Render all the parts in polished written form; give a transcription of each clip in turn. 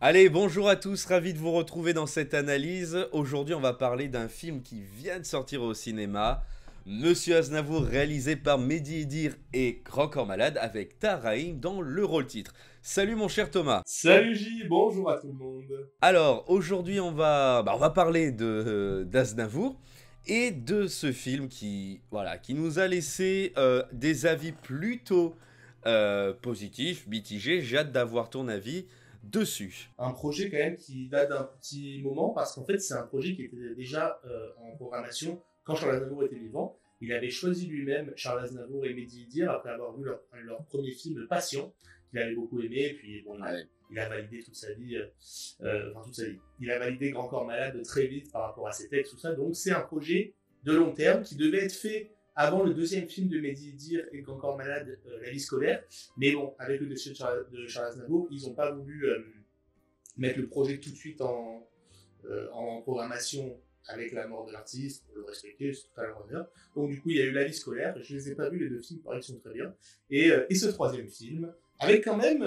Allez, bonjour à tous, ravi de vous retrouver dans cette analyse. Aujourd'hui, on va parler d'un film qui vient de sortir au cinéma. Monsieur Aznavour, réalisé par Mehdi Edir et Grand Corps Malade, avec Tahar Rahim dans le rôle titre. Salut mon cher Thomas. Salut J, bonjour à tout le monde. Alors, aujourd'hui, on va parler d'Aznavour et de ce film qui nous a laissé des avis plutôt positifs, mitigés. J'ai hâte d'avoir ton avis dessus. Un projet quand même qui date d'un petit moment parce qu'en fait c'est un projet qui était déjà en programmation quand Charles Aznavour était vivant. Il avait choisi lui-même Charles Aznavour et Mehdi Idir après avoir vu leur premier film Patient qu'il avait beaucoup aimé. Puis bon, il a validé toute sa vie, enfin toute sa vie. Il a validé Grand Corps Malade très vite par rapport à ses textes, tout ça. Donc c'est un projet de long terme qui devait être fait avant le deuxième film de Mehdi Idir et Grand Corps Malade, La vie scolaire. Mais bon, avec le dossier de Charles Aznavour, ils n'ont pas voulu mettre le projet tout de suite en programmation avec la mort de l'artiste, pour le respecter, c'est tout à leur honneur. Donc du coup, il y a eu La vie scolaire, je ne les ai pas vus, les deux films, pareil, ils sont très bien. Et ce troisième film, avec quand même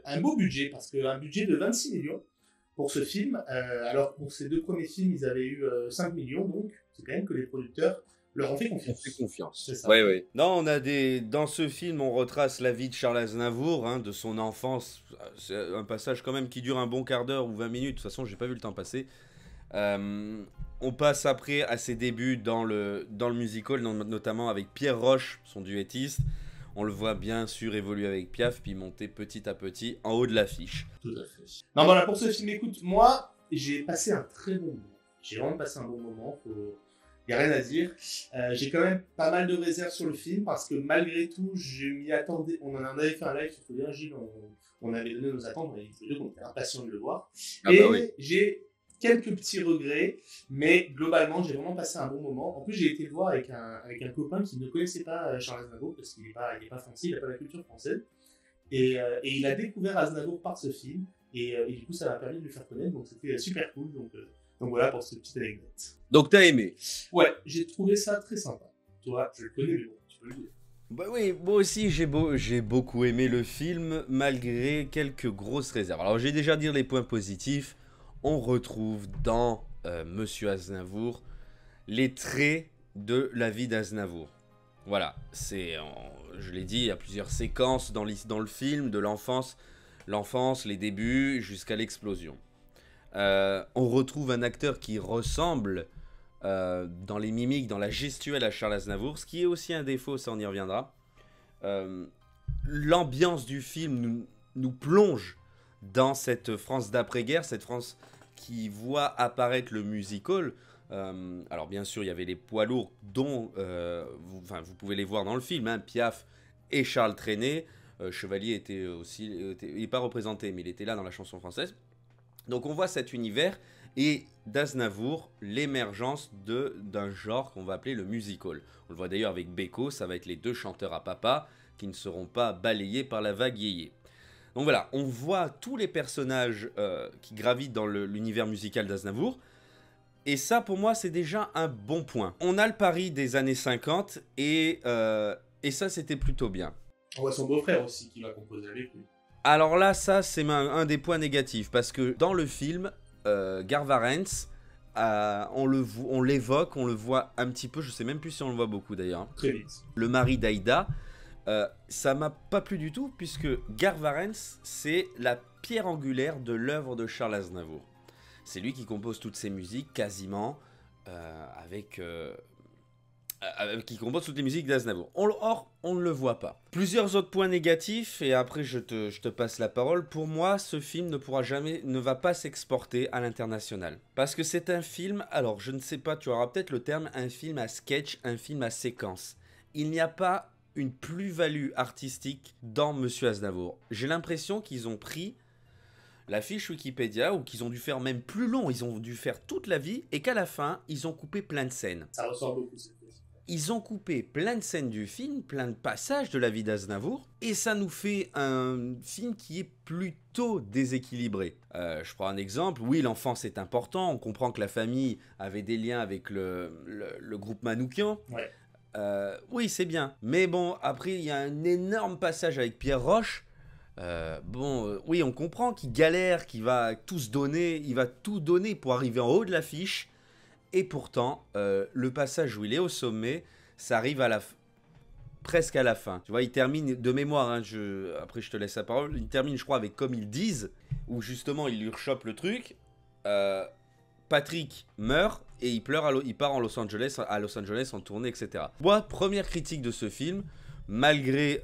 un beau budget, parce qu'un budget de 26 millions pour ce film, alors pour ces deux premiers films, ils avaient eu 5 millions, donc c'est quand même que les producteurs leur ont fait On fait confiance. confiance. C'est ça. Oui, oui. Non, dans ce film, on retrace la vie de Charles Aznavour, hein, de son enfance. C'est un passage quand même qui dure un bon quart d'heure ou 20 minutes. De toute façon, j'ai pas vu le temps passer. On passe après à ses débuts dans le musical, notamment avec Pierre Roche, son duettiste. On le voit bien sûr évoluer avec Piaf, puis monter petit à petit en haut de l'affiche. Tout à fait. Non, voilà, pour ce film, écoute, moi, j'ai passé un très bon moment. J'ai vraiment passé un bon moment. Il n'y a rien à dire. J'ai quand même pas mal de réserves sur le film parce que malgré tout, je m'y attendais. On en avait fait un live, il faut bien, Gilles. On avait donné nos attentes, on avait dit tous les deux qu'on était impatients de le voir. Ah bah oui. Et j'ai quelques petits regrets, mais globalement, j'ai vraiment passé un bon moment. En plus, j'ai été le voir avec un copain qui ne connaissait pas Charles Aznavour parce qu'il n'est pas français, il n'a pas la culture française. Et il a découvert Aznavour par ce film. Et du coup, ça m'a permis de le faire connaître. Donc, c'était super cool. Donc voilà pour cette petite anecdote. Donc t'as aimé? Ouais, j'ai trouvé ça très sympa. Toi, je le connais, mais bon, tu peux le dire. Bah oui, moi aussi j'ai beaucoup aimé le film malgré quelques grosses réserves. Alors j'ai déjà dit les points positifs. On retrouve dans Monsieur Aznavour les traits de la vie d'Aznavour. Voilà, je l'ai dit, il y a plusieurs séquences dans le film, de l'enfance, les débuts jusqu'à l'explosion. On retrouve un acteur qui ressemble dans les mimiques, dans la gestuelle à Charles Aznavour, ce qui est aussi un défaut, ça on y reviendra. Euh, L'ambiance du film nous plonge dans cette France d'après-guerre, cette France qui voit apparaître le musical. Alors bien sûr, il y avait les poids lourds dont vous pouvez les voir dans le film, hein, Piaf et Charles Trenet. Chevalier il n'est pas représenté, mais il était là dans la chanson française. Donc on voit cet univers et d'Aznavour, l'émergence d'un genre qu'on va appeler le musical. On le voit d'ailleurs avec Beko, ça va être les deux chanteurs à papa qui ne seront pas balayés par la vague yéyé. Donc voilà, on voit tous les personnages qui gravitent dans l'univers musical d'Aznavour. Et ça, pour moi, c'est déjà un bon point. On a le Paris des années 50 et ça, c'était plutôt bien. On voit son beau-frère aussi qui va composer avec lui. Alors là, ça, c'est un des points négatifs. Parce que dans le film, Garvarens, on l'évoque, on le voit un petit peu. Je sais même plus si on le voit beaucoup d'ailleurs. Très vite. Le mari d'Aïda, ça m'a pas plu du tout. Puisque Garvarens, c'est la pierre angulaire de l'œuvre de Charles Aznavour. C'est lui qui compose toutes ses musiques, quasiment, qui compose toutes les musiques d'Aznavour. Or, on ne le voit pas. Plusieurs autres points négatifs, et après je te passe la parole. Pour moi, ce film ne va pas s'exporter à l'international. Parce que c'est un film, alors je ne sais pas, tu auras peut-être le terme, un film à sketch, un film à séquence. Il n'y a pas une plus-value artistique dans Monsieur Aznavour. J'ai l'impression qu'ils ont pris la fiche Wikipédia, ou qu'ils ont dû faire même plus long, ils ont dû faire toute la vie, et qu'à la fin, ils ont coupé plein de scènes. Ça ressort beaucoup cette fois. Ils ont coupé plein de scènes du film, plein de passages de la vie d'Aznavour, et ça nous fait un film qui est plutôt déséquilibré. Je prends un exemple, oui, l'enfance est important, on comprend que la famille avait des liens avec le groupe Manoukian. Ouais. Oui, c'est bien. Mais bon, après, il y a un énorme passage avec Pierre Roche, Oui, on comprend qu'il galère, qu'il va tout se donner, il va tout donner pour arriver en haut de l'affiche. Et pourtant, le passage où il est au sommet, ça arrive presque à la fin. Tu vois, il termine de mémoire, hein, après je te laisse la parole, il termine, je crois, avec Comme ils disent, où justement il lui rechoppe le truc. Patrick meurt et il pleure, il part à Los Angeles en tournée, etc. Moi, première critique de ce film, malgré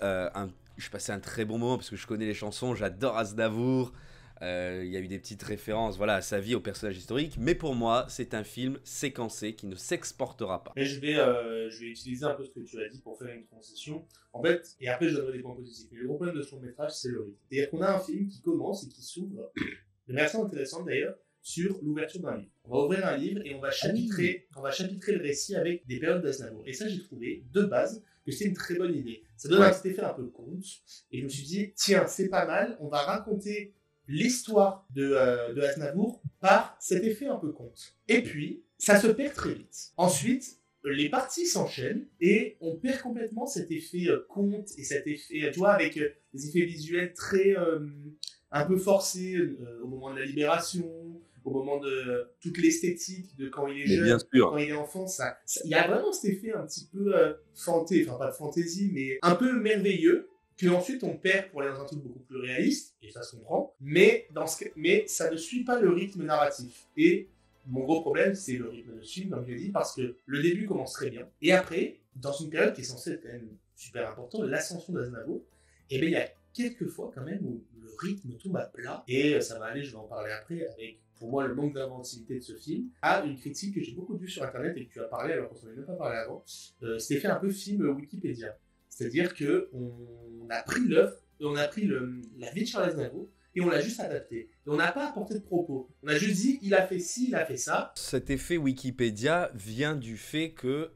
je passais un très bon moment parce que je connais les chansons, j'adore Aznavour. Il y a eu des petites références, voilà, à sa vie, au personnage historique, mais pour moi, c'est un film séquencé qui ne s'exportera pas. Mais je vais utiliser un peu ce que tu as dit pour faire une transition. En fait, et après je donnerai des points positifs. Mais le gros problème de ce long métrage, c'est le rythme. C'est-à-dire qu'on a un film qui commence et qui s'ouvre de manière intéressante d'ailleurs sur l'ouverture d'un livre. On va ouvrir un livre et on va chapitrer le récit avec des périodes d'Aznavour. Et ça, j'ai trouvé de base que c'est une très bonne idée. Ça donne un petit effet un peu conte. Et je me suis dit, tiens, c'est pas mal, on va raconter l'histoire de Aznavour par cet effet un peu conte. Et puis, ça se perd très vite. Ensuite, les parties s'enchaînent et on perd complètement cet effet conte et cet effet, tu vois, avec des effets visuels très un peu forcés au moment de la libération, au moment de toute l'esthétique de quand il est jeune, quand il est enfant. Il y a vraiment cet effet un petit peu enfin pas de fantaisie, mais un peu merveilleux, que ensuite on perd pour aller dans un truc beaucoup plus réaliste, et ça se comprend, mais ça ne suit pas le rythme narratif. Et mon gros problème, c'est le rythme de ce film, comme je l'ai dit, parce que le début commence très bien, et après, dans une période qui est censée être quand même super importante, l'ascension d'Aznavour, et bien il y a quelques fois quand même où le rythme tombe à plat, et ça va aller, je vais en parler après, avec pour moi le manque d'inventivité de ce film, à une critique que j'ai beaucoup vue sur internet et que tu as parlé alors qu'on s'en avait même pas parlé avant, c'était fait un peu film Wikipédia. C'est-à-dire qu'on a pris l'œuvre, on a pris la vie de Charles Aznavour et on l'a juste adapté. Et on n'a pas apporté de propos. On a juste dit, il a fait ci, il a fait ça. Cet effet Wikipédia vient du fait que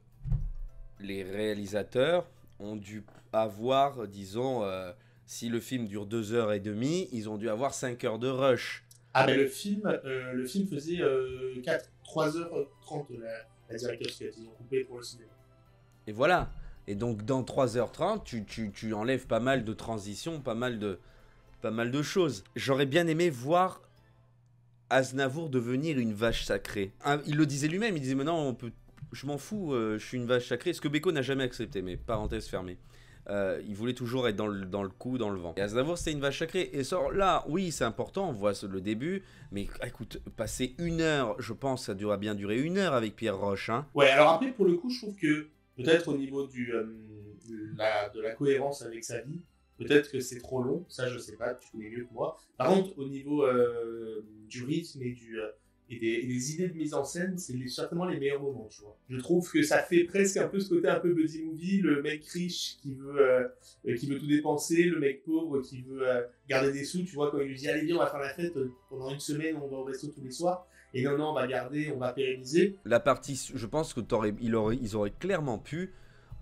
les réalisateurs ont dû avoir, disons, si le film dure 2h30, ils ont dû avoir 5 heures de rush. Ah ben le film faisait 3h30, la directrice qui a été coupée pour le cinéma. Et voilà. Et donc dans 3h30, tu enlèves pas mal de transitions, pas mal de choses. J'aurais bien aimé voir Aznavour devenir une vache sacrée. Il le disait lui-même, il disait maintenant je m'en fous, je suis une vache sacrée. Ce que Beko n'a jamais accepté, mais parenthèse fermée. Il voulait toujours être dans le coup, dans le vent. Et Aznavour, c'était une vache sacrée. Et ça, là, oui, c'est important, on voit le début. Mais écoute, passer 1 heure, je pense que ça a bien duré 1 heure avec Pierre Roche. Hein. Ouais, alors après, pour le coup, je trouve que peut-être au niveau de la cohérence avec sa vie, peut-être que c'est trop long, ça je sais pas, tu connais mieux que moi. Par contre, au niveau du rythme et des idées de mise en scène, c'est certainement les meilleurs moments, tu vois. Je trouve que ça fait presque un peu ce côté un peu buddy movie, le mec riche qui veut tout dépenser, le mec pauvre qui veut garder des sous, tu vois, quand il lui dit allez viens, on va faire la fête pendant 1 semaine, on va au resto tous les soirs. Et non, on va garder, on va pérenniser. La partie, je pense que ils auraient clairement pu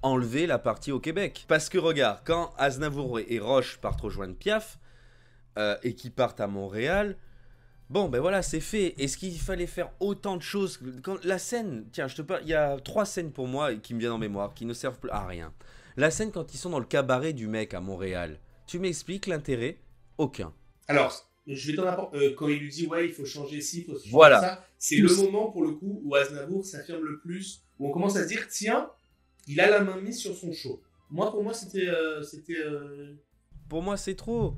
enlever la partie au Québec. Parce que regarde, quand Aznavour et Roche partent rejoindre Piaf, et qu'ils partent à Montréal, bon ben voilà, c'est fait. Est-ce qu'il fallait faire autant de choses quand la scène, tiens, je te parle, il y a 3 scènes pour moi qui me viennent en mémoire, qui ne servent plus à rien. La scène quand ils sont dans le cabaret du mec à Montréal. Tu m'expliques l'intérêt? Aucun. Alors, je vais t'en apporter. Quand il lui dit ouais, il faut changer ci, il faut changer ça, c'est le moment pour le coup où Aznavour s'affirme le plus, où on commence à se dire tiens, il a la main mise sur son show. Pour moi, c'était. Pour moi, c'est trop.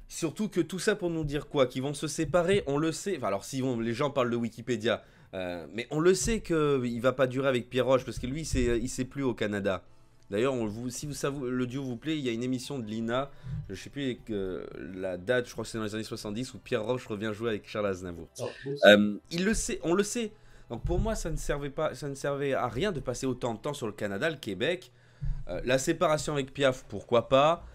Surtout que tout ça pour nous dire quoi? Qu'ils vont se séparer, on le sait. Enfin, alors, les gens parlent de Wikipédia, mais on le sait qu'il va pas durer avec Pierre Roche parce que lui, il sait plus au Canada. D'ailleurs, si le duo vous plaît, il y a une émission de Lina, je sais plus la date, je crois que c'est dans les années 70, où Pierre Roche revient jouer avec Charles Aznavour. Il le sait, on le sait. Donc pour moi, ça ne servait à rien de passer autant de temps sur le Canada, le Québec. La séparation avec Piaf, pourquoi pas.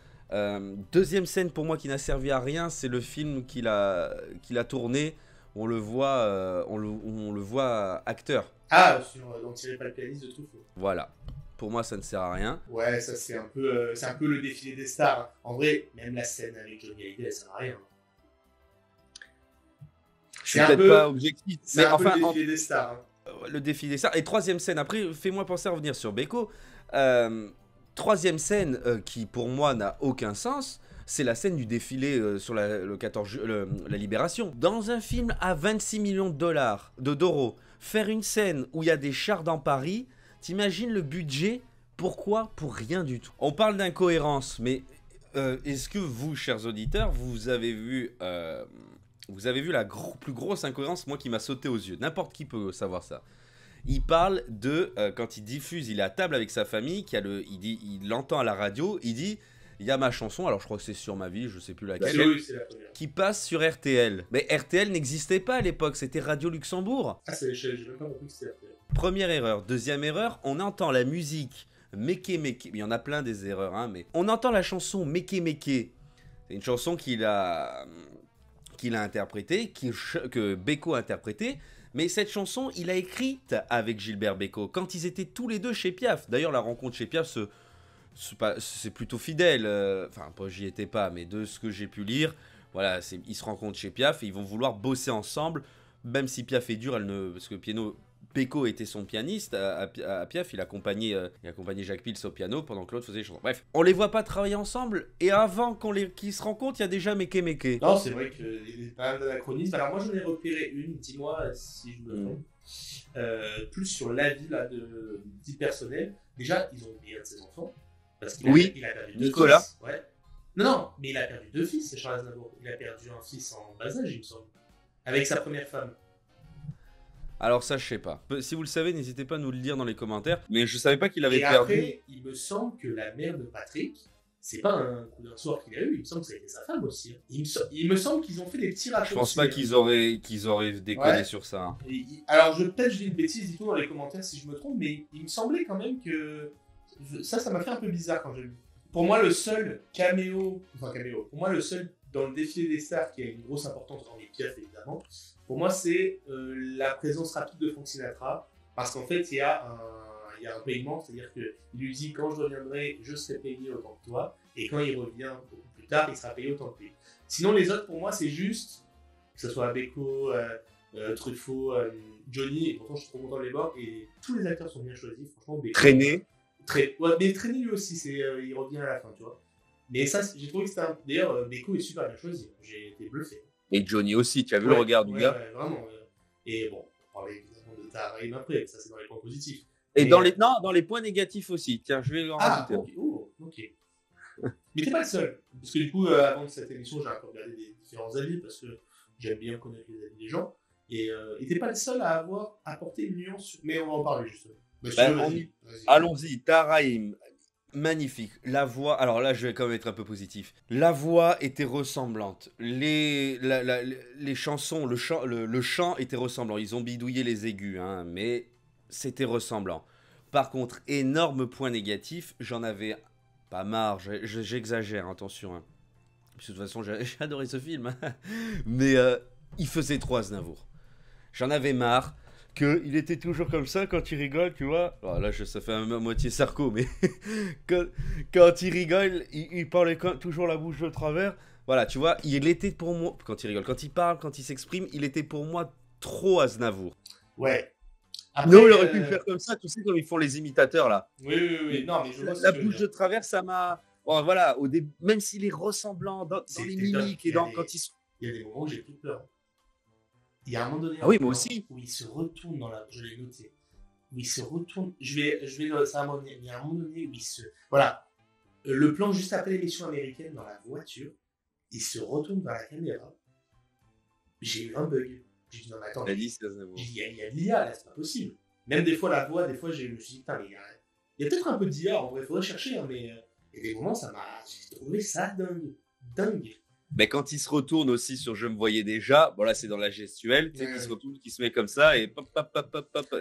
Deuxième scène pour moi qui n'a servi à rien, c'est le film qu'il a tourné. On le voit, on le voit acteur. Ah, dans Tirez pas le pianiste de Truffaut. Voilà. Pour moi, ça ne sert à rien. Ouais, ça c'est un peu le défilé des stars. Hein. En vrai, même la scène avec Johnny Hallyday, ça sert à rien. C'est peut-être pas objectif. C'est un peu le défilé des stars. Hein. Le défilé des stars. Et troisième scène, après, fais-moi penser à revenir sur Beko. Troisième scène qui, pour moi, n'a aucun sens. c'est la scène du défilé sur le 14 la Libération. Dans un film à 26 millions d'euros, faire une scène où il y a des chars dans Paris, t'imagines le budget? Pourquoi? Pour rien du tout. On parle d'incohérence, mais est-ce que vous, chers auditeurs, vous avez vu la plus grosse incohérence, moi, qui m'a sauté aux yeux? N'importe qui peut savoir ça. Il parle de, quand il diffuse, il est à table avec sa famille, il l'entend à la radio, il dit, il y a ma chanson, alors je crois que c'est Sur ma vie, je sais plus laquelle, c'est la première. qui passe sur RTL. Mais RTL n'existait pas à l'époque, c'était Radio Luxembourg. Ah, j'ai même pas compris que c'était RTL. Première erreur. Deuxième erreur, on entend la musique Meke Meke, il y en a plein des erreurs, hein, mais on entend la chanson Meke Meke. C'est une chanson qu'il a interprétée, que Beko a interprétée. Mais cette chanson, il a écrite avec Gilbert Bécaud, quand ils étaient tous les deux chez Piaf. D'ailleurs, la rencontre chez Piaf, c'est plutôt fidèle. Enfin, j'y étais pas, mais de ce que j'ai pu lire, voilà, ils se rencontrent chez Piaf et ils vont vouloir bosser ensemble, même si Piaf est dur, parce que Bécaud était son pianiste à Piaf, il accompagnait Jacques Pils au piano pendant que l'autre faisait les chansons. Bref, on les voit pas travailler ensemble, et avant qu'ils se rencontrent, il y a déjà Meke Meke. Non, c'est vrai qu'il y a pas mal d'anachronismes. Alors moi, j'en ai repéré une, dis-moi si je me trompe. Plus sur l'avis là, de vie personnelle. Déjà, ils ont oublié un de ses enfants. Parce qu'il Oui, a perdu Nicolas. 2 fils. Ouais. Non, mais il a perdu 2 fils, c'est Charles Aznavour. Il a perdu un fils en bas âge, il me semble. Avec sa première femme. Alors ça, je sais pas. Si vous le savez, n'hésitez pas à nous le dire dans les commentaires. Mais je savais pas qu'il avait Et perdu. après, il me semble que la mère de Patrick, c'est pas un coup d'un soir qu'il a eu, il me semble que ça a été sa femme aussi. Il me semble qu'ils ont fait des petits raccourcis. Je pense pas qu'ils auraient déconné sur ça. Hein. Alors peut-être je dis une bêtise, dites-moi dans les commentaires si je me trompe, mais il me semblait quand même que ça m'a fait un peu bizarre quand j'ai lu. Pour moi, le seul caméo, pour moi le seul dans le défilé des stars qui a une grosse importance dans les Piaf évidemment, pour moi c'est la présence rapide de Frank Sinatra, parce qu'en fait il y a un paiement, c'est-à-dire qu'il lui dit quand je reviendrai, je serai payé autant que toi, et quand il revient beaucoup plus tard, il sera payé autant que lui. Sinon les autres pour moi c'est juste, que ce soit Beko, Truffaut, Johnny, et pourtant je suis trop content de les voir, et tous les acteurs sont bien choisis, franchement. Beko, Traîné. Ouais, mais Traîné lui aussi, il revient à la fin, tu vois. Mais ça, j'ai trouvé que c'était D'ailleurs, Beko est super bien choisi, j'ai été bluffé. Et Johnny aussi, tu as vu le regard du gars? Ouais, vraiment. Et bon, on parlait évidemment de Taharaim après, ça c'est dans les points positifs. Et dans les points négatifs aussi. Tiens, je vais en rajouter. Ok. Mais t'es pas le seul. Parce que du coup, avant cette émission, j'ai un peu regardé des différents avis, parce que j'aime bien connaître les avis des gens. Et t'es pas le seul à avoir apporté une nuance. Mais on va en parler justement. Vas-y. Allons-y, Taharaim. Magnifique. La voix, alors là je vais quand même être un peu positif. La voix était ressemblante. Les chansons, le chant était ressemblant. Ils ont bidouillé les aigus, hein, mais c'était ressemblant. Par contre, énorme point négatif, j'en avais pas marre, j'exagère, attention. Hein. De toute façon, j'ai adoré ce film. Mais il faisait trop Aznavour. J'en avais marre. Qu'il était toujours comme ça quand il rigole, tu vois. Alors là, ça fait à moitié Sarko, mais quand il rigole, il parlait toujours la bouche de travers. Voilà, tu vois, il était pour moi, quand il rigole, quand il parle, quand il s'exprime, il était pour moi trop Aznavour. Ouais. Après, non, il aurait pu le faire comme ça, tu sais, comme ils font les imitateurs, là. Oui. Non, mais la bouche de travers, ça m'a... Bon, voilà, même s'il est ressemblant dans les mimiques et quand il se... Il y a des moments où j'ai plus peur. Il y a un moment donné moi aussi. où il se retourne je l'ai noté, où il se retourne, ça va m'en venir, il y a un moment donné où voilà, le plan juste après l'émission américaine dans la voiture, il se retourne vers la caméra, j'ai eu un bug, j'ai dit non mais attends, il y a de l'IA là, c'est pas possible, même des fois la voix, je me suis dit putain mais il y a peut-être un peu d'IA, en vrai, il faudrait chercher, hein, mais il y a des moments j'ai trouvé ça dingue. Mais quand il se retourne aussi sur Je me voyais déjà, bon là c'est dans la gestuelle, tu sais, qu'il se retourne, qu'il se met comme ça et pop,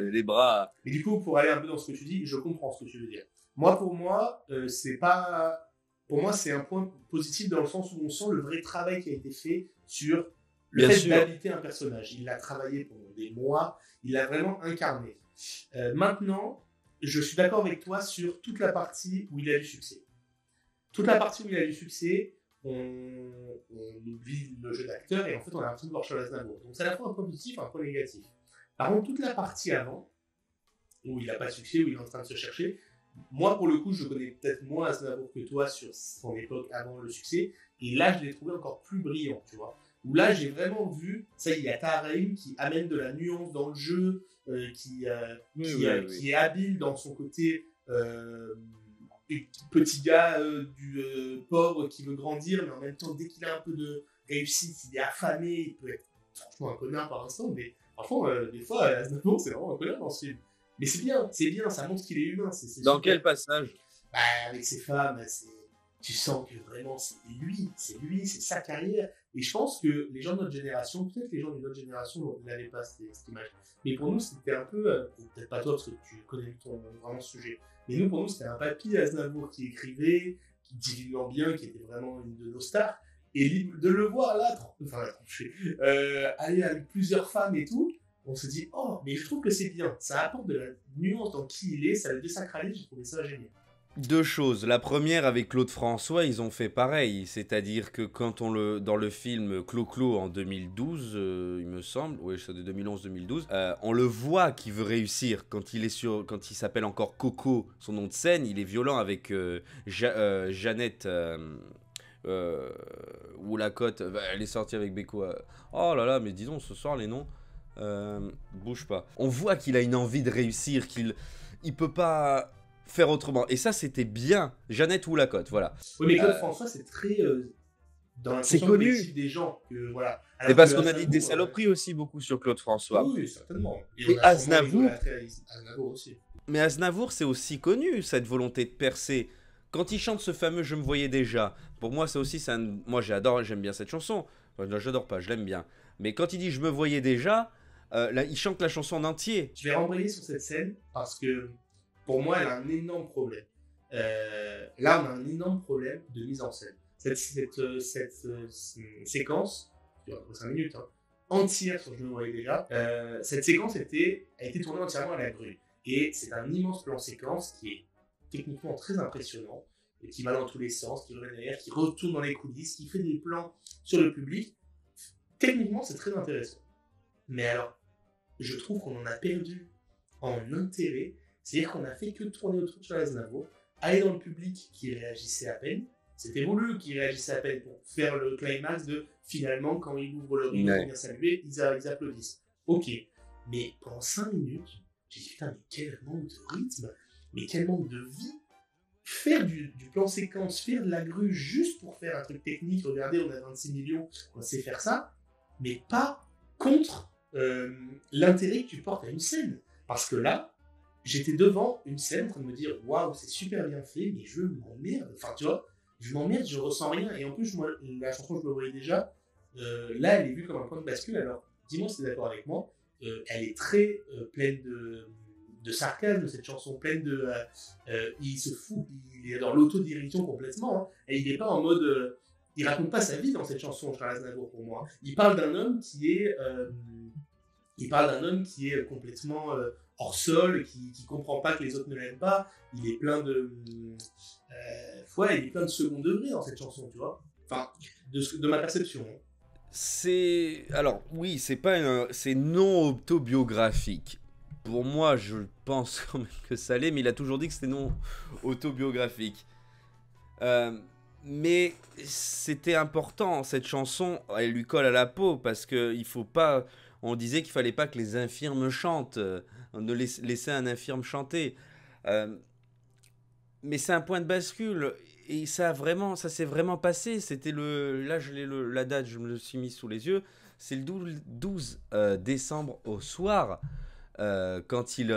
les bras. Mais du coup, pour aller un peu dans ce que tu dis, je comprends ce que tu veux dire. Pour moi, c'est pas. Pour moi, c'est un point positif dans le sens où on sent le vrai travail qui a été fait sur le fait d'habiter un personnage. Il l'a travaillé pendant des mois, il l'a vraiment incarné. Maintenant, je suis d'accord avec toi sur toute la partie où il a du succès. Toute la partie où il a du succès, on oublie le jeu d'acteur et en fait on a l'impression de voir Charles Aznavour. Donc c'est à la fois un point positif et un point négatif. Par contre, toute la partie avant, où il n'a pas de succès, où il est en train de se chercher, moi pour le coup je connais peut-être moins Aznavour que toi sur son époque avant le succès, Et là, je l'ai trouvé encore plus brillant, tu vois. Où là, j'ai vraiment vu, ça, il y a Tahar qui amène de la nuance dans le jeu, qui est habile dans son côté petit gars pauvre qui veut grandir, mais en même temps, dès qu'il a un peu de réussite, il est affamé, il peut être franchement un connard par instant, mais franchement, des fois, Aznavour, c'est vraiment un connard dans ce film. Mais c'est bien, ça montre qu'il est humain. Dans super. Quel passage? Bah, avec ses femmes, tu sens que vraiment c'est lui, c'est sa carrière. Et je pense que les gens de notre génération, peut-être les gens de notre génération n'avaient pas cette image. Mais pour nous, c'était un peu, peut-être pas toi parce que tu connais vraiment ce sujet, mais nous, pour nous, c'était un papy Aznavour qui écrivait, qui divinant bien, qui était vraiment une de nos stars. Et de le voir là, aller avec plusieurs femmes et tout, on se dit, oh, mais je trouve que c'est bien. Ça apporte de la nuance dans qui il est, ça le désacralise, j'ai trouvé ça génial. Deux choses. La première, avec Claude François, ils ont fait pareil. C'est-à-dire que quand dans le film Clo-Clo en 2012, il me semble, oui, c'est de 2011-2012, on le voit qu'il veut réussir. Quand il s'appelle encore Coco, son nom de scène, il est violent avec Jeannette. Ou la cote, elle est sortie avec Beko. Oh là là, mais disons ce soir les noms. Bouge pas. On voit qu'il a une envie de réussir, il peut pas faire autrement. Et ça, c'était bien. Jeannette ou la cote, voilà. Oui, mais Claude François, c'est très dans l'inconscient collectif des gens. Voilà. C'est parce qu'on a dit des saloperies aussi beaucoup sur Claude François. Oui, certainement. Et Aznavour aussi. Mais Aznavour, c'est aussi connu, cette volonté de percer. Quand il chante ce fameux Je me voyais déjà, pour moi, ça aussi, moi j'aime bien cette chanson. Enfin, j'adore pas, je l'aime bien. Mais quand il dit Je me voyais déjà, là, il chante la chanson en entier. Je vais rembrayer sur cette scène parce que pour moi, elle a un énorme problème. Là, on a un énorme problème de mise en scène. Cette séquence, qui dure à peu près 5 minutes, entière sur Je me voyais déjà, cette séquence a été tournée entièrement à la grue. Et c'est un immense plan séquence qui est techniquement très impressionnant, et qui va dans tous les sens, qui revient derrière, qui retourne dans les coulisses, qui fait des plans sur le public. Techniquement, c'est très intéressant. Mais alors, je trouve qu'on en a perdu en intérêt. C'est-à-dire qu'on a fait que tourner autour de Aznavour, aller dans le public qui réagissait à peine. C'était voulu qu'il réagissait à peine pour faire le climax de finalement, quand il ouvre le rideau pour bien saluer, ils applaudissent. Ok, mais pendant 5 minutes, j'ai dit putain, mais quel manque de rythme, mais quel manque de vie. Faire du plan séquence, faire de la grue juste pour faire un truc technique. Regardez, on a 26 millions, on sait faire ça, mais pas contre l'intérêt que tu portes à une scène. Parce que là, j'étais devant une scène en train de me dire waouh, c'est super bien fait, mais je m'emmerde. Enfin, tu vois, je m'emmerde, je ressens rien. Et en plus, moi, la chanson, je me voyais déjà. Là, elle est vue comme un point de bascule. Alors, dis-moi si tu es d'accord avec moi. Elle est très pleine de sarcasme, cette chanson, pleine de. Il se fout, il est dans l'autodérision complètement. Et il n'est pas en mode. Il raconte pas sa vie dans cette chanson, Charles Aznavour, pour moi. Il parle d'un homme qui est. Complètement hors sol, qui comprend pas que les autres ne l'aiment pas. Il est plein de. Il est plein de second degré dans cette chanson, tu vois. Enfin, de ma perception. Alors, oui, c'est non autobiographique. Pour moi, je pense quand même que ça l'est, mais il a toujours dit que c'était non autobiographique. Mais c'était important, cette chanson, elle lui colle à la peau, parce que il faut pas... On disait qu'il fallait pas que les infirmes chantent, ne laisser un infirme chanter. Mais c'est un point de bascule, et ça s'est vraiment passé. C'était là, la date, je me le suis mis sous les yeux, c'est le 12 décembre au soir, quand il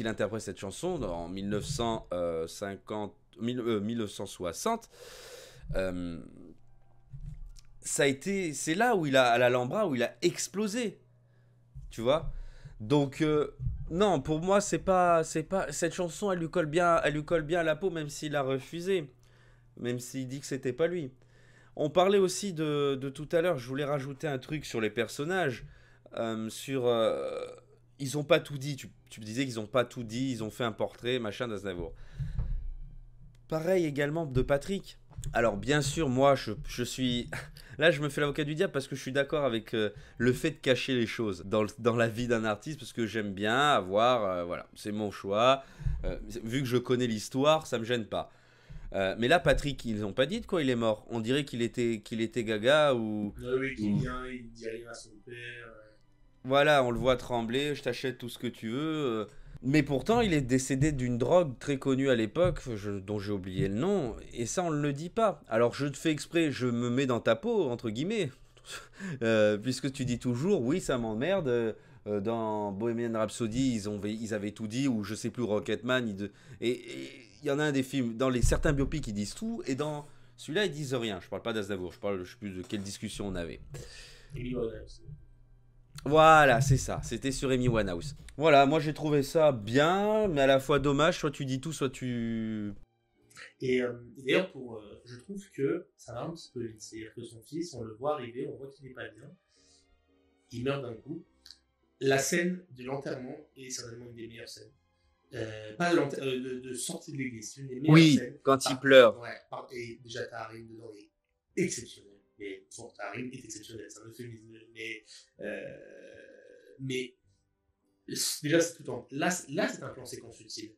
interprète cette chanson en 1960. C'est là où à l'Alhambra où il a explosé, tu vois. Donc non, pour moi c'est pas cette chanson, elle lui colle bien à la peau, même s'il a refusé, même s'il dit que c'était pas lui. On parlait aussi de tout à l'heure, je voulais rajouter un truc sur les personnages, ils ont pas tout dit, tu me disais qu'ils ont pas tout dit, ils ont fait un portrait machin d'Aznavour. Pareil également de Patrick. Alors bien sûr, moi je suis... Là je me fais l'avocat du diable parce que je suis d'accord avec le fait de cacher les choses dans la vie d'un artiste, parce que j'aime bien avoir... voilà, c'est mon choix. Vu que je connais l'histoire, ça me gêne pas. Mais là, Patrick, ils n'ont pas dit de quoi il est mort. On dirait qu'il était gaga ou... Oui, qui vient, il dit rien à son père. Voilà, on le voit trembler, je t'achète tout ce que tu veux. Mais pourtant, il est décédé d'une drogue très connue à l'époque, dont j'ai oublié le nom, et ça, on ne le dit pas. Alors, je te fais exprès, je me mets dans ta peau, entre guillemets, puisque tu dis toujours, oui, ça m'emmerde. Dans Bohemian Rhapsody, ils avaient tout dit, ou je sais plus, Rocketman. Et il y en a un des films, dans certains biopics, ils disent tout, et dans celui-là, ils disent rien. Je parle pas d'Aznavour, je sais plus de quelle discussion on avait. Voilà, c'est ça. C'était sur Amy Winehouse. Voilà, moi j'ai trouvé ça bien, mais à la fois dommage. Soit tu dis tout, soit tu... Et d'ailleurs, je trouve que ça va un petit peu vite. C'est-à-dire que son fils, on le voit arriver, on voit qu'il n'est pas bien. Il meurt d'un coup. La scène de l'enterrement est certainement une des meilleures scènes. Pas de sortie de l'église, c'est une des meilleures scènes. Quand il pleure. Ouais, et déjà, Taharim dedans est exceptionnel. Mais son Taharim est exceptionnel, c'est un euphémisme. Mais déjà, c'est tout en. Là, c'est un plan séquence utile.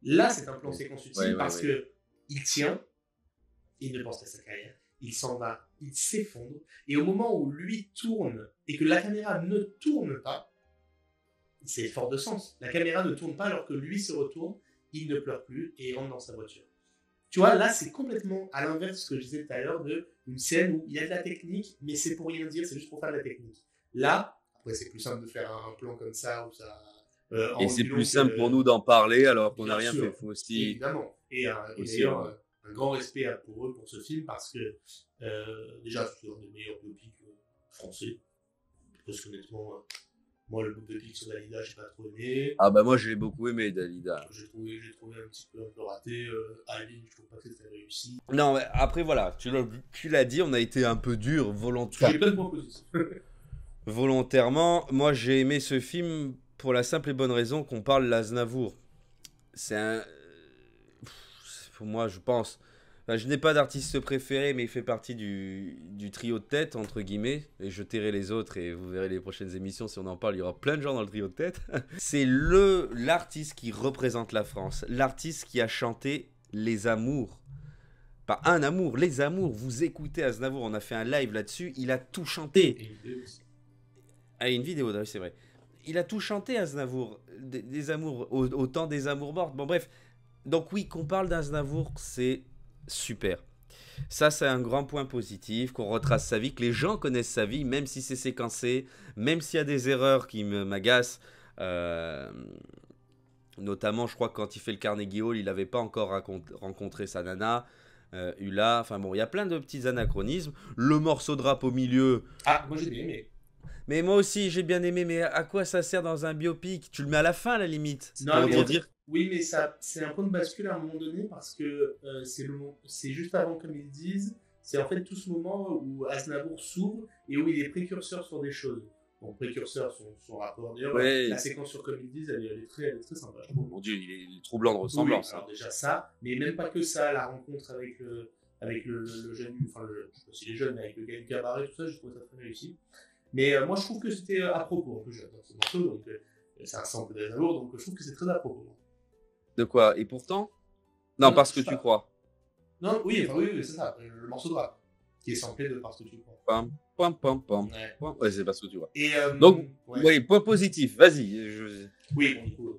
Là, c'est un plan séquence utile parce que il tient, il ne pense qu'à sa carrière, il s'en va, il s'effondre, et au moment où lui tourne et que la caméra ne tourne pas, c'est fort de sens. La caméra ne tourne pas alors que lui se retourne, il ne pleure plus et rentre dans sa voiture. Tu vois, là, c'est complètement à l'inverse de ce que je disais tout à l'heure d'une scène où il y a de la technique, mais c'est pour rien dire, c'est juste pour faire de la technique. Là, après, c'est plus simple de faire un plan comme ça, où ça... et c'est plus simple pour nous d'en parler alors qu'on n'a rien fait. Faut aussi... Évidemment. Et d'ailleurs, un grand respect pour eux, pour ce film, parce que déjà, c'est un des meilleurs biopics français. Parce qu'honnêtement, moi, le biopic sur Dalida, j'ai pas trop aimé. Ah bah moi, je l'ai beaucoup aimé, Dalida. J'ai trouvé un petit peu un peu raté. Aline, je trouve pas que c'est très réussi. Non, mais après, voilà, tu l'as dit, on a été un peu dur, volontairement. J'ai plein de propositions. Volontairement, moi, j'ai aimé ce film pour la simple et bonne raison qu'on parle d'Aznavour. C'est un... Pour moi, je pense... Enfin, je n'ai pas d'artiste préféré, mais il fait partie du trio de tête, entre guillemets. Et je tairai les autres, et vous verrez les prochaines émissions, si on en parle, il y aura plein de gens dans le trio de tête. C'est l'artiste qui représente la France. L'artiste qui a chanté Les Amours. Pas un amour, Les Amours. Vous écoutez Aznavour, on a fait un live là-dessus, il a tout chanté. Et une vidéo aussi. Ah, une vidéo, c'est vrai. Il a tout chanté, Aznavour. Des amours, autant des amours mortes. Bon, bref. Donc oui, qu'on parle d'Aznavour, c'est super. Ça, c'est un grand point positif, qu'on retrace sa vie, que les gens connaissent sa vie, même si c'est séquencé, même s'il y a des erreurs qui m'agacent. Notamment, je crois que quand il fait le Carnegie Hall, il n'avait pas encore rencontré sa nana. Hula, enfin bon, il y a plein de petits anachronismes. Le morceau de rap au milieu. Ah, moi j'ai bien aimé. Mais moi aussi, j'ai bien aimé, mais à quoi ça sert dans un biopic? Tu le mets à la fin, à la limite. Non, mais dire. Oui, mais ça, c'est un point de bascule à un moment donné parce que c'est juste avant, comme ils disent, c'est en fait tout ce moment où Aznavour s'ouvre et où il est précurseur sur des choses. Bon, précurseur, son rapport. D'ailleurs, la séquence sur comme ils disent, elle est très sympa. Mon Dieu, il est troublant de ressemblance. Oui, alors déjà ça, mais même pas que ça, la rencontre avec le jeune, enfin, je sais pas s'il est jeune, mais avec le gars du cabaret, tout ça, je trouve ça très réussi. Mais moi, je trouve que c'était à propos. En plus, j'adore ce morceau, donc c'est un sample d'Aznavour, donc je trouve que c'est très à propos. De quoi? Et pourtant? Non, parce que tu crois. Non, oui, c'est ça, le morceau de rap, qui est samplé de Parce que tu crois. Pam, pam, pam, pam. Ouais, c'est parce que tu vois. Et, donc, oui, point positif, vas-y. Oui, bon, du coup,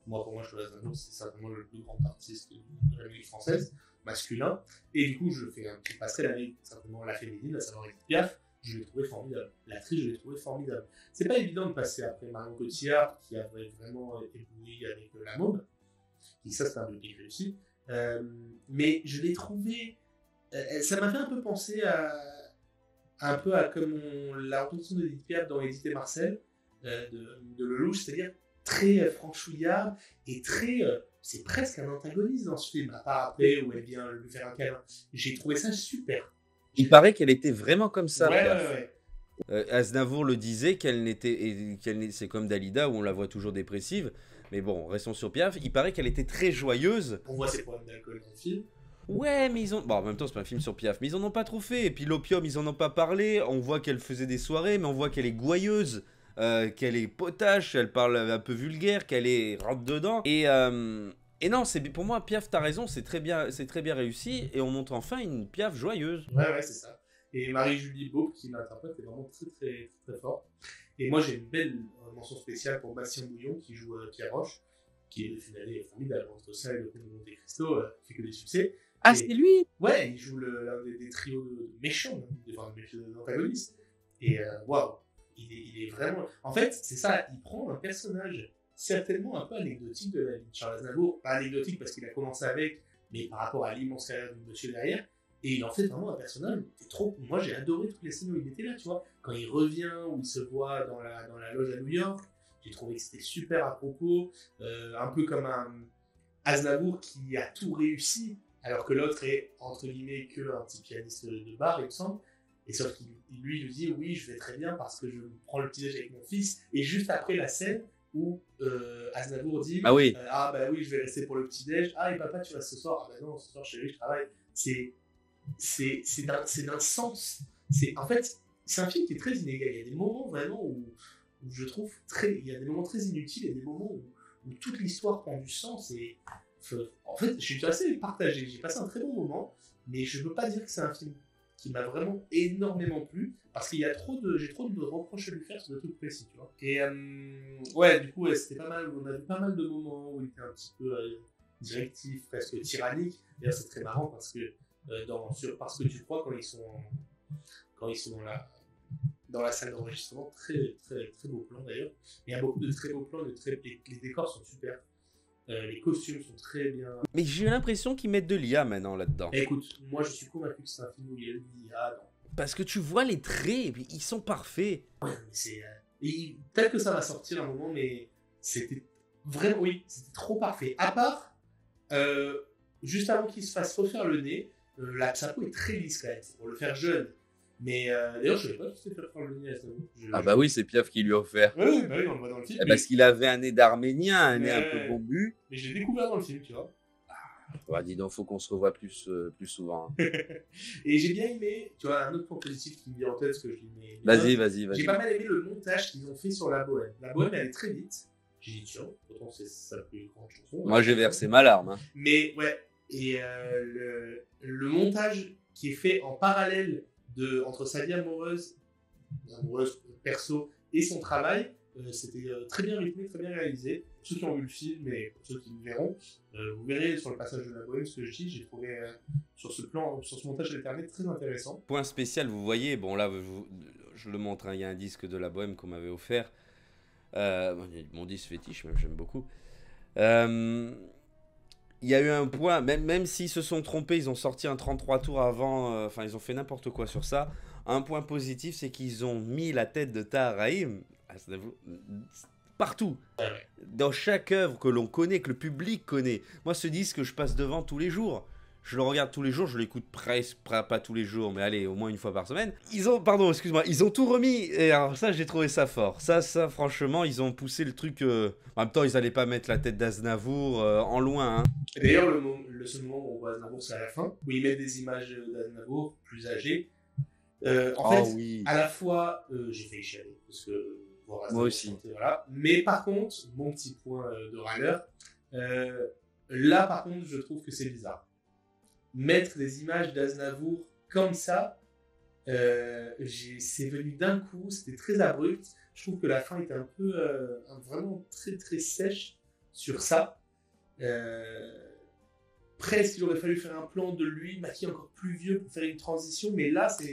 pour moi, je Aznavour, c'est certainement le plus grand artiste de la musique française, masculin. Et du coup, je fais un petit passerelle avec certainement la féminine, à savoir Edith Piaf. Je l'ai trouvé formidable. L'actrice, je l'ai trouvé formidable. C'est pas évident de passer après Marion Cotillard, qui avait vraiment ébloui avec La Môme. Et ça, c'est un biopic réussi. Mais je l'ai trouvé... ça m'a fait un peu penser un peu à comme la représentation d'Edith Piaf dans Edith et Marcel, de Lelouch, c'est-à-dire très franchouillard et très... c'est presque un antagoniste dans ce film, à part après où elle vient lui faire un câlin. J'ai trouvé ça super. Il paraît qu'elle était vraiment comme ça. Ouais. Aznavour le disait c'est comme Dalida où on la voit toujours dépressive. Mais bon, restons sur Piaf. Il paraît qu'elle était très joyeuse. On voit ses problèmes d'alcool dans le film. Ouais, mais ils ont... Bon, en même temps, c'est pas un film sur Piaf. Mais ils en ont pas trop fait. Et puis l'opium, ils en ont pas parlé. On voit qu'elle faisait des soirées, mais on voit qu'elle est gouailleuse. Qu'elle est potache. Elle parle un peu vulgaire. Qu'elle est rentre dedans. Et Et non, pour moi, Piaf, t'as raison, c'est très bien réussi, et on montre enfin une Piaf joyeuse. Ouais, c'est ça. Et Marie-Julie Beau, qui l'interprète, est vraiment très fort. Et moi, j'ai une belle mention spéciale pour Bastien Bouillon, qui joue Pierre Roche, qui est une année formidable entre ça et le Comte de Monte Cristo, fait que des succès. Ah, et, c'est lui. Ouais, il joue l'un des trios de méchants, d'antagonistes. Et waouh, il est vraiment. En fait, c'est ça, il prend un personnage certainement un peu anecdotique de la vie de Charles Aznavour. Pas anecdotique parce qu'il a commencé avec, mais par rapport à l'immense carrière du monsieur derrière. Et il en fait vraiment un personnage. Moi, j'ai adoré toutes les scènes où il était là, tu vois. Quand il revient, où il se voit dans la loge à New York, j'ai trouvé que c'était super à propos. Un peu comme un Aznavour qui a tout réussi, alors que l'autre est, entre guillemets, qu'un petit pianiste de bar, il me semble. Et sauf qu'il lui dit oui, je vais très bien parce que je prends le petit-déj avec mon fils. Et juste après la scène où Aznavour dit Ah oui. Ah bah oui, je vais rester pour le petit-déj. Ah, et papa, tu vas ce soir? Ah bah non, ce soir, chérie, je travaille. C'est d'un sens. En fait, c'est un film qui est très inégal. Il y a des moments vraiment où je trouve il y a des moments très inutiles et des moments où toute l'histoire prend du sens. Et en fait, je suis assez partagé. J'ai passé un très bon moment, mais je ne peux pas dire que c'est un film qui m'a vraiment énormément plu parce qu'il y a j'ai trop de reproches à lui faire sur des trucs précis, tu vois. Et ouais, du coup, c'était pas mal. On a vu pas mal de moments où il était un petit peu directif, presque tyrannique. D'ailleurs, c'est très marrant parce que parce que tu crois quand ils sont dans la salle d'enregistrement, très beau plan d'ailleurs. Il y a beaucoup de très beaux plans, les décors sont super. Les costumes sont très bien. Mais j'ai l'impression qu'ils mettent de l'IA maintenant là-dedans. Écoute, moi je suis convaincu que c'est un film où il y a de l'IA. Parce que tu vois les traits, et puis ils sont parfaits. Ouais, mais peut-être que ça va sortir un moment, mais c'était vraiment, oui, c'était trop parfait. À part, juste avant qu'il se fasse refaire le nez, sa peau est très lisse quand même, pour le faire jeune. Mais d'ailleurs, je ne savais pas qu'il s'est fait faire le nez à ça. Ah bah oui, c'est Piaf qui lui a offert. Oui, on le voit dans le film. Parce qu'il avait un nez d'Arménien, un nez un peu bombu. Mais je l'ai découvert dans le film, tu vois. Ah, dis donc, faut qu'on se revoie plus souvent. Et j'ai bien aimé, tu vois, un autre point positif qui me vient en tête, parce que je l'ai Vas-y. J'ai pas mal aimé le montage qu'ils ont fait sur La Bohème. La Bohème, elle est très vite. J'ai dit, tiens, pourtant c'est sa plus grande chanson. Moi, j'ai versé ma larme. Hein. Mais ouais, et le montage qui est fait en parallèle entre sa vie amoureuse perso et son travail, c'était très bien rythmé, très bien réalisé. Pour ceux qui ont vu le film et pour ceux qui le verront, vous verrez sur le passage de La Bohème ce que je dis. J'ai trouvé sur ce montage alterné très intéressant. Point spécial, vous voyez, bon là, je le montre, hein, il y a un disque de La Bohème qu'on m'avait offert. Mon disque fétiche, même, j'aime beaucoup. Il y a eu un point, même s'ils se sont trompés, ils ont sorti un 33 tours avant, ils ont fait n'importe quoi sur ça. Un point positif, c'est qu'ils ont mis la tête de Tahar Rahim partout. Dans chaque œuvre que l'on connaît, que le public connaît. Moi, ce disque, je passe devant tous les jours. Je le regarde tous les jours, je l'écoute presque, pas tous les jours, mais allez, au moins une fois par semaine. Ils ont tout remis. Et alors ça, j'ai trouvé ça fort. Ça, franchement, ils ont poussé le truc. En même temps, ils allaient pas mettre la tête d'Aznavour en loin. Hein. D'ailleurs, le seul moment où on voit Aznavour, c'est à la fin, où ils mettent des images d'Aznavour plus âgé. Oui. À la fois, j'ai failli chialer, parce que moi aussi. Voilà. Mais par contre, mon petit point de râleur, là, par contre, je trouve que c'est bizarre. Mettre des images d'Aznavour comme ça, c'est venu d'un coup, c'était très abrupt. Je trouve que la fin était un peu vraiment très sèche sur ça. Presque, il aurait fallu faire un plan de lui maquillé encore plus vieux pour faire une transition, mais là, ça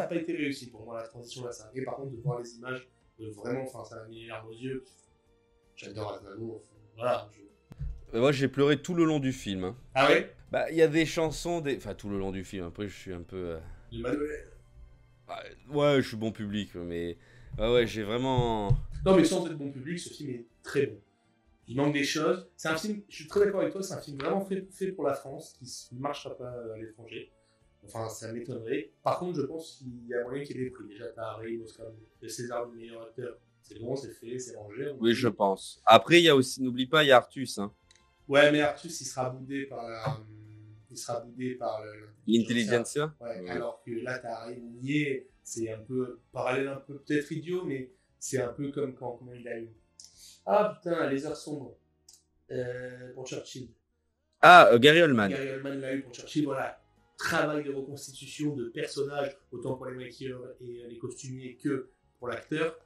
n'a pas été réussi pour moi, la transition là. Et par contre, de voir les images, vraiment, ça m'a mis les larmes aux yeux. J'adore Aznavour. Voilà. Moi, j'ai pleuré tout le long du film. Hein. Ah ouais? Bah, il y a des chansons, tout le long du film. Après, je suis un peu. Du Madeleine. Ouais, je suis bon public, mais. Ouais, j'ai vraiment. Non, mais sans être bon public, ce film est très bon. Il manque des choses. C'est un film, je suis très d'accord avec toi, c'est un film vraiment fait pour la France, qui ne marchera pas à l'étranger. Enfin, ça m'étonnerait. Par contre, je pense qu'il y a moyen qu'il y ait des prix. Déjà, t'as Harry, Oscar, le César du meilleur acteur. C'est bon, c'est fait, c'est rangé. Oui, je pense. Après, il y a aussi, n'oublie pas, il y a Artus. Hein. Ouais, mais Artus, il sera boudé par l'intelligentsia. Ouais, alors que là, t'as Harry Mounier, c'est un peu parallèle, un peu peut-être idiot, mais c'est un peu comme quand il a eu. Ah putain, les heures sombres. pour Churchill. Ah, Gary Oldman. Gary Oldman l'a eu pour Churchill, voilà. Travail de reconstitution de personnages, autant pour les maquilleurs et les costumiers que pour l'acteur.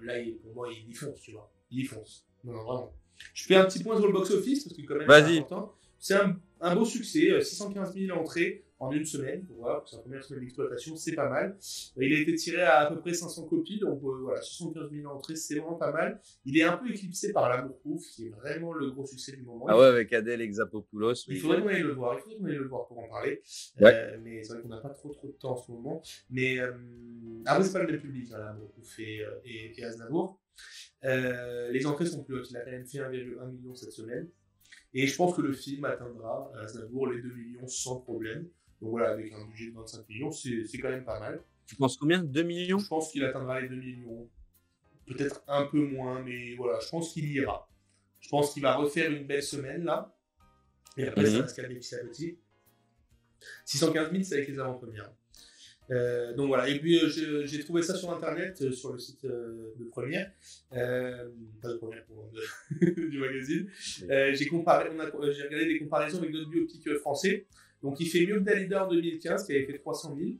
Là, pour moi, il y fonce, tu vois. Il y fonce. Non, non, vraiment. Je fais un petit point sur le box-office, parce que quand même, c'est important. C'est un beau succès, 615 000 entrées en une semaine. Voilà, pour sa première semaine d'exploitation, c'est pas mal. Il a été tiré à peu près 500 copies, donc voilà, 615 000 entrées, c'est vraiment pas mal. Il est un peu éclipsé par L'Amour Ouf, qui est vraiment le gros succès du moment. Ah ouais, avec Adèle Exarchopoulos. Il faudrait qu'on aille le voir, pour en parler. Ouais. Mais c'est vrai qu'on n'a pas trop de temps en ce moment. Mais après, c'est pas le même public, hein, L'Amour Ouf et Aznavour. Les entrées sont plus hautes. Il a quand même fait 1,1 million cette semaine. Et je pense que le film atteindra à Aznavour les 2 millions sans problème. Donc voilà, avec un budget de 25 millions, c'est quand même pas mal. Tu penses combien? 2 millions? Je pense qu'il atteindra les 2 millions. Peut-être un peu moins, mais voilà, je pense qu'il y ira. Je pense qu'il va refaire une belle semaine là. Et après, ça va se calmer petit à petit. 615 000, c'est avec les avant-premières. Donc voilà, et puis j'ai trouvé ça sur internet, sur le site de Première, pas de Première, du magazine. J'ai regardé des comparaisons avec d'autres biopics français. Donc il fait mieux que Dalida en 2015, qui avait fait 300 000,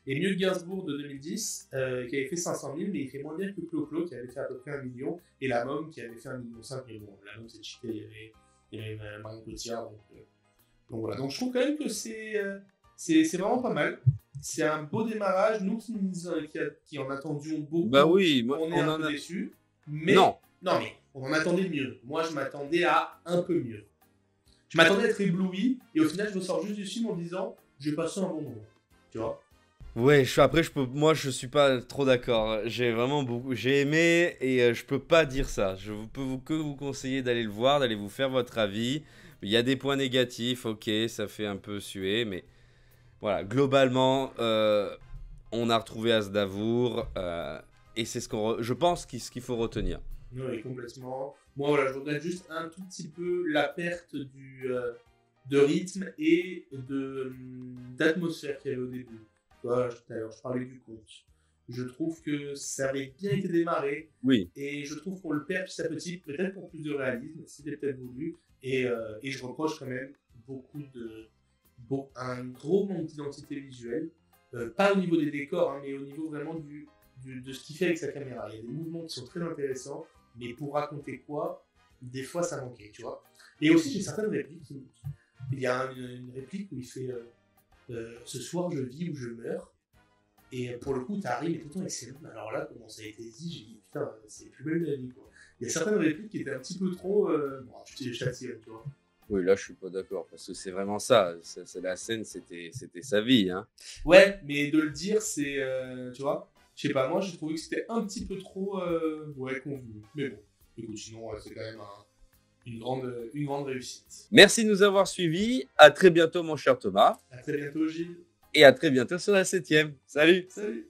et mieux que Gainsbourg de 2010, qui avait fait 500 000, mais il fait moins bien que Clo-Clo, qui avait fait à peu près 1 million, et La Môme, qui avait fait 1,5 million. Mais bon, La Môme, c'est cheaté, il y avait Marion Cotillard. Donc voilà, donc je trouve quand même que c'est vraiment pas mal. C'est un beau démarrage. Nous qui en attendions beaucoup, bah oui, moi, on est un peu déçus. Mais non, mais on en attendait mieux. Moi, je m'attendais à un peu mieux. Je m'attendais à être ébloui, et au final, je me sors juste du film en disant, j'ai passé un bon moment. Tu vois? Ouais, moi je suis pas trop d'accord. J'ai aimé et je peux pas dire ça. Je peux que vous conseiller d'aller le voir, d'aller vous faire votre avis. Il y a des points négatifs, ok, ça fait un peu suer, mais voilà, globalement, on a retrouvé Aznavour et c'est je pense ce qu'il faut retenir. Oui, complètement. Moi, voilà, je regrette juste un tout petit peu la perte de rythme et d'atmosphère qu'il y avait au début. Voilà, tout à l'heure, je parlais du conte. Je trouve que ça avait bien été démarré. Oui. Et je trouve qu'on le perd petit à petit, peut-être pour plus de réalisme, c'était peut-être voulu. Et je reproche quand même un gros manque d'identité visuelle. Pas au niveau des décors, hein, mais au niveau vraiment de ce qu'il fait avec sa caméra. Il y a des mouvements qui sont très intéressants, mais pour raconter quoi, des fois ça manquait, tu vois. Et aussi, j'ai certaines répliques qui manquent. Il y a une réplique où il fait ce soir je vis ou je meurs. Et pour le coup, Tari est tout le temps excellent. Alors là, comment ça a été dit, j'ai dit putain, c'est plus belle de la vie, quoi. Il y a certaines répliques qui étaient un petit peu trop. Bon, je t'attire, tu vois. Oui, là, je suis pas d'accord, parce que c'est vraiment ça. La scène, c'était sa vie, hein. Ouais, mais de le dire, c'est. Tu vois, je sais pas, moi, j'ai trouvé que c'était un petit peu trop. Convenu. Mais bon, écoute, sinon, c'est quand même une grande réussite. Merci de nous avoir suivis. À très bientôt, mon cher Thomas. À très bientôt, Gilles. Et à très bientôt sur la 7e. Salut! Salut!